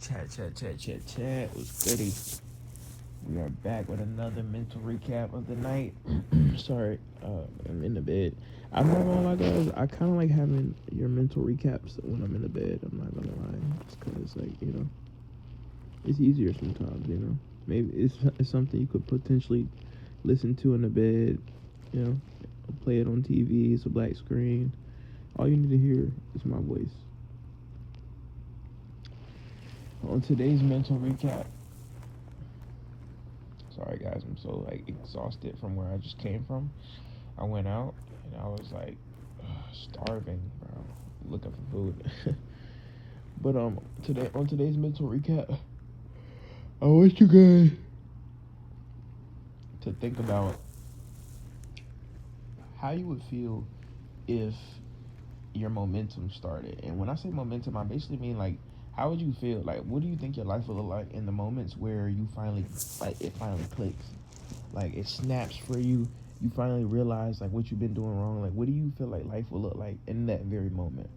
Chat. What's goody? We are back with another mental recap of the night. Sorry, I'm in the bed. I'm not gonna lie, guys. I kind of like having your mental recaps when I'm in the bed. I'm not gonna lie, just cause like it's easier sometimes. Maybe it's something you could potentially listen to in the bed. You know, play it on TV. It's a black screen. All you need to hear is my voice. On today's mental recap. Sorry guys, I'm so like exhausted from where I just came from. I went out and I was like starving, bro, looking for food. But today on today's mental recap, I want you guys to think about how you would feel if your momentum started. And when I say momentum, I basically mean like how would you feel? Like what do you think your life will look like in the moments where you finally like it finally clicks? Like it snaps for you. You finally realize like what you've been doing wrong. Like what do you feel like life will look like in that very moment?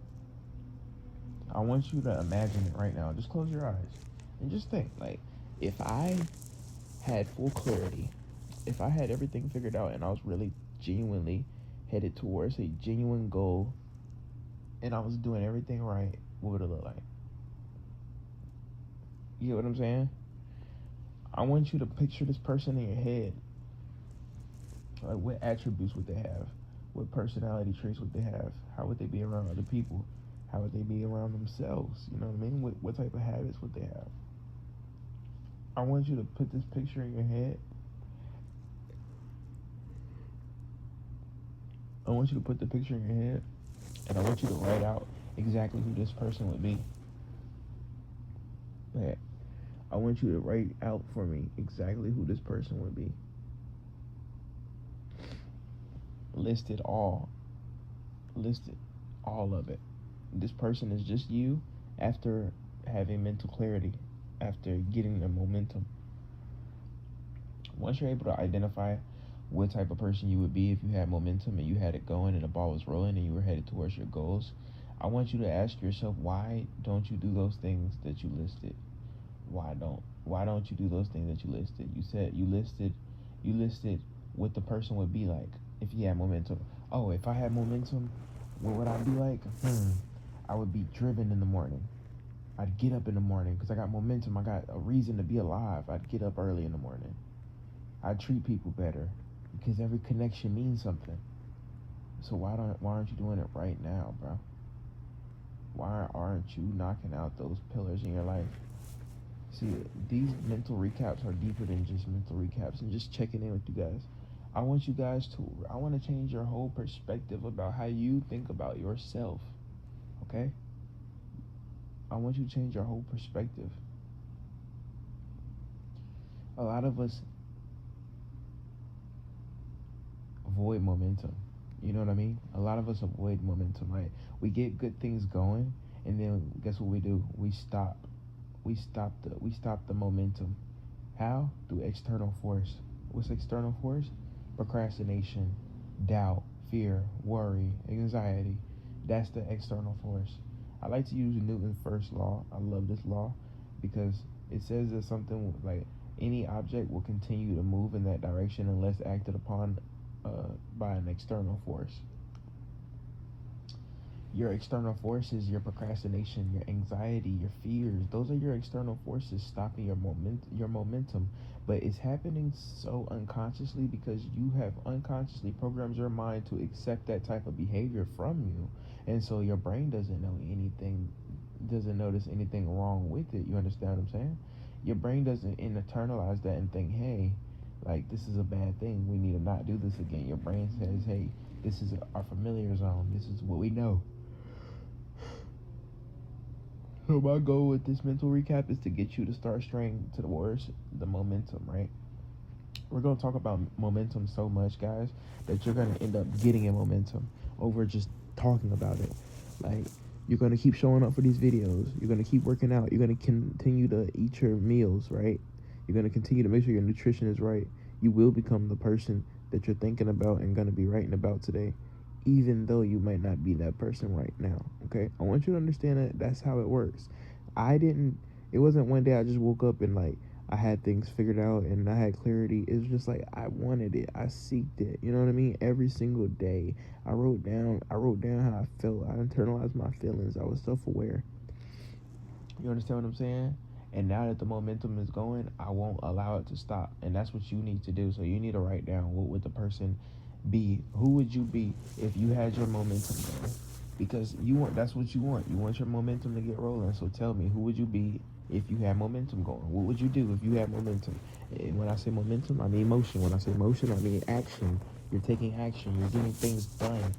I want you to imagine it right now. Just close your eyes and just think like if I had full clarity, if I had everything figured out and I was really genuinely headed towards a genuine goal and I was doing everything right, what would it look like? You get what I'm saying? I want you to picture this person in your head. Like what attributes would they have? What personality traits would they have? How would they be around other people? How would they be around themselves? You know what I mean? What type of habits would they have? I want you to put this picture in your head. I want you to put the picture in your head, and I want you to write out exactly who this person would be. Yeah. I want you to write out for me exactly who this person would be. List it all. List it, all of it. This person is just you after having mental clarity, after getting the momentum. Once you're able to identify what type of person you would be if you had momentum and you had it going and the ball was rolling and you were headed towards your goals, I want you to ask yourself, why don't you do those things that you listed? Why don't you do those things that you listed? You said you listed what the person would be like if he had momentum. Oh, if I had momentum, what would I be like? I would be driven in the morning. I'd get up in the morning because I got momentum. I got a reason to be alive. I'd get up early in the morning. I'd treat people better because every connection means something. So why aren't you doing it right now, bro? Why aren't you knocking out those pillars in your life? See, these mental recaps are deeper than just mental recaps and just checking in with you guys. I want to change your whole perspective about how you think about yourself, okay? I want you to change your whole perspective. A lot of us avoid momentum. You know what I mean? A lot of us avoid momentum, right? We get good things going, and then guess what we do? We stop the momentum. How? Through external force. What's external force? Procrastination, doubt, fear, worry, anxiety. That's the external force. I like to use Newton's first law. I love this law because it says that something like any object will continue to move in that direction unless acted upon by an external force. Your external forces, your procrastination, your anxiety, your fears, those are your external forces stopping your momentum. But it's happening so unconsciously because you have unconsciously programmed your mind to accept that type of behavior from you. And so your brain doesn't notice anything wrong with it. You understand what I'm saying? Your brain doesn't internalize that and think, hey, like this is a bad thing. We need to not do this again. Your brain says, hey, this is our familiar zone. This is what we know. So my goal with this mental recap is to get you to start straying towards the momentum, right? We're gonna talk about momentum so much, guys, that you're gonna end up getting a momentum over just talking about it. Like you're gonna keep showing up for these videos. You're gonna keep working out. You're gonna continue to eat your meals, right? You're gonna continue to make sure your nutrition is right. You will become the person that you're thinking about and gonna be writing about today, even though you might not be that person right now. Okay, I want you to understand that that's how it works. I didn't It wasn't one day I just woke up and like I had things figured out and I had clarity. It was just like I wanted it. I seeked it. You know what I mean? Every single day. I wrote down how I felt. I internalized my feelings. I was self aware. You understand what I'm saying? And now that the momentum is going, I won't allow it to stop. And that's what you need to do. So you need to write down what would the person be? Who would you be if you had your momentum going? Because you want that's what you want. You want your momentum to get rolling. So tell me, who would you be if you had momentum going? What would you do if you had momentum? And when I say momentum, I mean motion. When I say motion, I mean action. You're taking action. You're getting things done.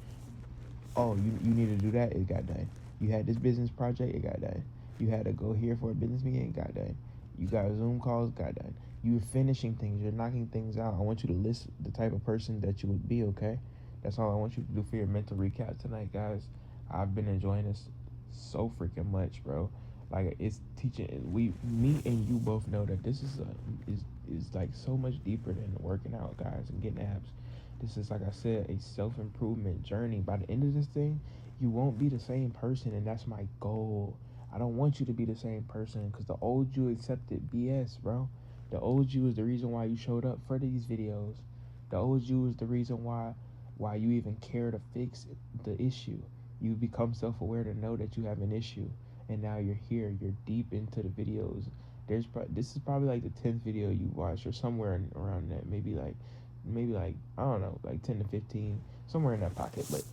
Oh, you need to do that, it got done. You had this business project, it got done. You had to go here for a business meeting, it got done. You got Zoom calls, got done. You're finishing things, you're knocking things out. I want you to list the type of person that you would be, okay? That's all I want you to do for your mental recap tonight, guys. I've been enjoying this so freaking much, bro. Like it's teaching me and you both know that this is like so much deeper than working out, guys, and getting abs. This is, like I said, a self improvement journey. By the end of this thing, you won't be the same person, and that's my goal. I don't want you to be the same person because the old you accepted BS, bro. The old you is the reason why you showed up for these videos. The old you is the reason why you even care to fix the issue. You become self aware to know that you have an issue, and now you're here. You're deep into the videos. This is probably like the 10th video you watched, or somewhere around that. Maybe like I don't know, like 10 to 15, somewhere in that pocket. But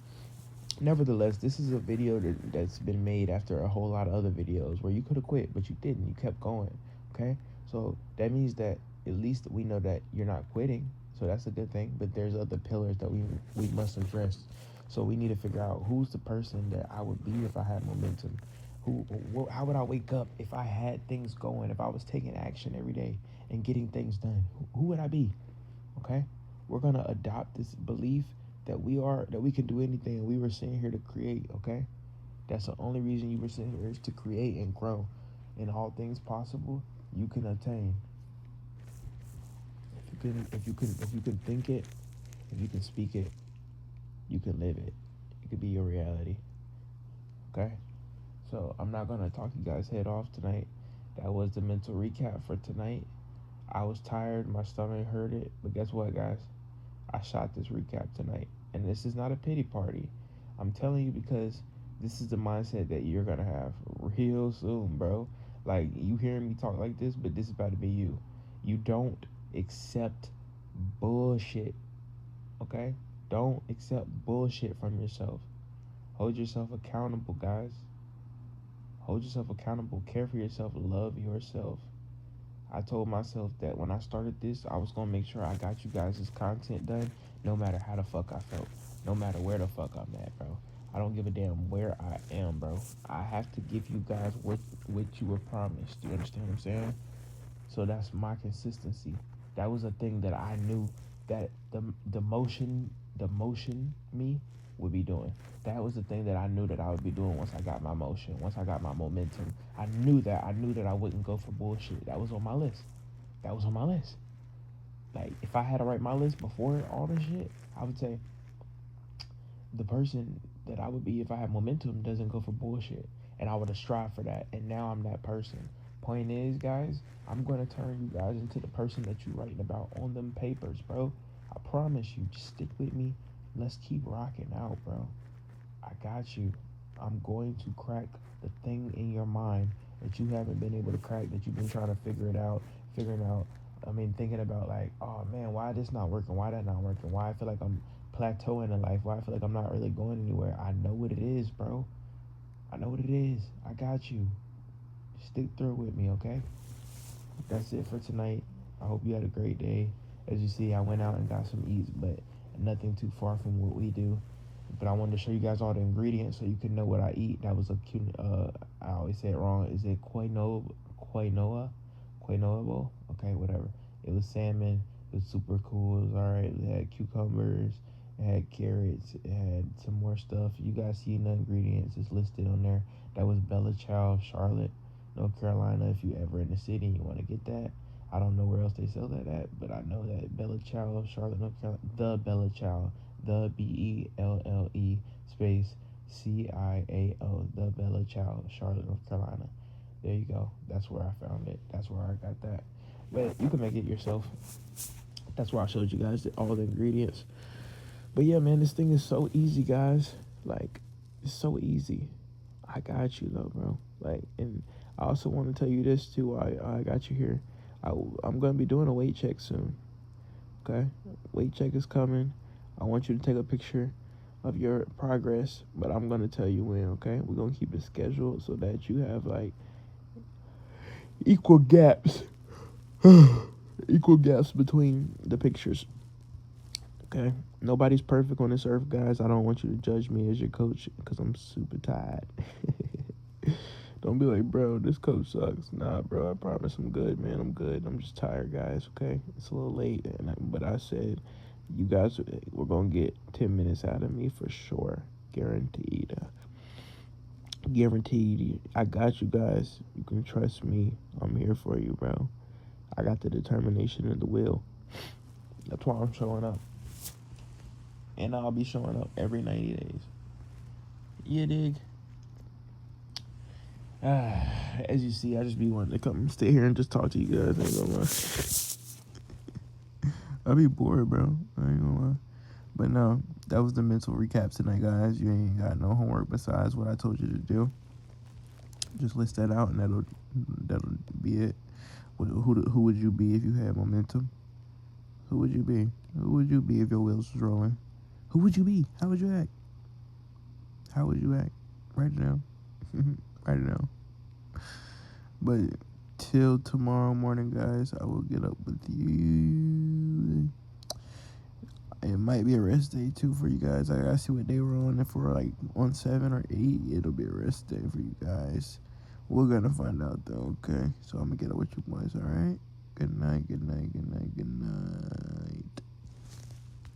nevertheless, this is a video that's been made after a whole lot of other videos where you could have quit, but you didn't. You kept going. Okay, so that means that at least we know that you're not quitting. So that's a good thing. But there's other pillars that we must address. So we need to figure out who's the person that I would be if I had momentum. How would I wake up if I had things going? If I was taking action every day and getting things done, who would I be? Okay, we're gonna adopt this belief that we can do anything. We were sitting here to create. Okay, that's the only reason you were sitting here is to create and grow. In all things possible, you can attain. If you can think it, if you can speak it, you can live it. It could be your reality. Okay, so I'm not gonna talk you guys head off tonight. That was the mental recap for tonight. I was tired, my stomach hurt it, but guess what, guys? I shot this recap tonight. And this is not a pity party. I'm telling you because this is the mindset that you're going to have real soon, bro. Like, you hearing me talk like this, but this is about to be you. You don't accept bullshit, okay? Don't accept bullshit from yourself. Hold yourself accountable, guys. Hold yourself accountable. Care for yourself. Love yourself. I told myself that when I started this, I was gonna make sure I got you guys' content done, no matter how the fuck I felt, no matter where the fuck I'm at, bro. I don't give a damn where I am, bro. I have to give you guys what you were promised. You understand what I'm saying? So that's my consistency. That was a thing that I knew that the motion me would be doing. That was the thing that I knew that I would be doing once I got my motion, once I got my momentum. I knew that I wouldn't go for bullshit. That was on my list. That was on my list. Like if I had to write my list before all this shit, I would say the person that I would be if I had momentum doesn't go for bullshit. And I would have strived for that. And now I'm that person. Point is, guys, I'm going to turn you guys into the person that you're writing about on them papers, bro. I promise you. Just stick with me. Let's keep rocking out, bro. I got you. I'm going to crack the thing in your mind that you haven't been able to crack, that you've been trying to figuring out. I mean, thinking about like, oh man, why this not working? Why that not working? Why I feel like I'm plateauing in life? Why I feel like I'm not really going anywhere? I know what it is, bro. I know what it is. I got you. Stick through with me, okay? That's it for tonight. I hope you had a great day. As you see, I went out and got some eats, but nothing too far from what we do. But I wanted to show you guys all the ingredients so you can know what I eat. That was a cute, I always say it wrong. Is it quinoa bowl? Okay, whatever. It was salmon. It was super cool. It was alright. It had cucumbers. It had carrots. It had some more stuff. You guys see the ingredients. It's listed on there. That was Bella Chow of Charlotte, North Carolina. If you ever in the city and you want to get that. I don't know where else they sell that at, but I know that Bella Chow of Charlotte, North Carolina. The Bella Chow. The BELLE space CIAO. The Bella Chow, Charlotte, North Carolina. There you go. That's where I found it. That's where I got that. But you can make it yourself. That's why I showed you guys all the ingredients. But yeah, man, this thing is so easy, guys. Like, it's so easy. I got you though, bro. Like, and I also want to tell you this too. I got you here. I'm gonna be doing a weight check soon. Okay, weight check is coming. I want you to take a picture of your progress, but I'm gonna tell you when. Okay, we're gonna keep it scheduled so that you have like equal gaps, equal gaps between the pictures. Okay, nobody's perfect on this earth, guys. I don't want you to judge me as your coach because I'm super tired. Don't be like, bro, this coach sucks. Nah, bro, I promise I'm good, man. I'm good. I'm just tired, guys. Okay, it's a little late, but I said you guys were gonna get 10 minutes out of me for sure, guaranteed. Guaranteed. I got you guys. You can trust me. I'm here for you, bro. I got the determination and the will. That's why I'm showing up, and I'll be showing up every 90 days. You dig? As you see, I just be wanting to come stay here and just talk to you guys. I ain't gonna lie. I be bored, bro. I ain't gonna lie. But no, that was the mental recap tonight, guys. You ain't got no homework besides what I told you to do. Just list that out, and that'll be it. Who would you be if you had momentum? Who would you be? Who would you be if your wheels was rolling? Who would you be? How would you act? How would you act? Write it down. Write it down. But till tomorrow morning, guys, I will get up with you. It might be a rest day too for you guys. I gotta see what day we're on. If we're like on 7 or 8, it'll be a rest day for you guys. We're gonna find out though, okay? So I'm gonna get up with you boys, alright? Good night, good night, good night, good night.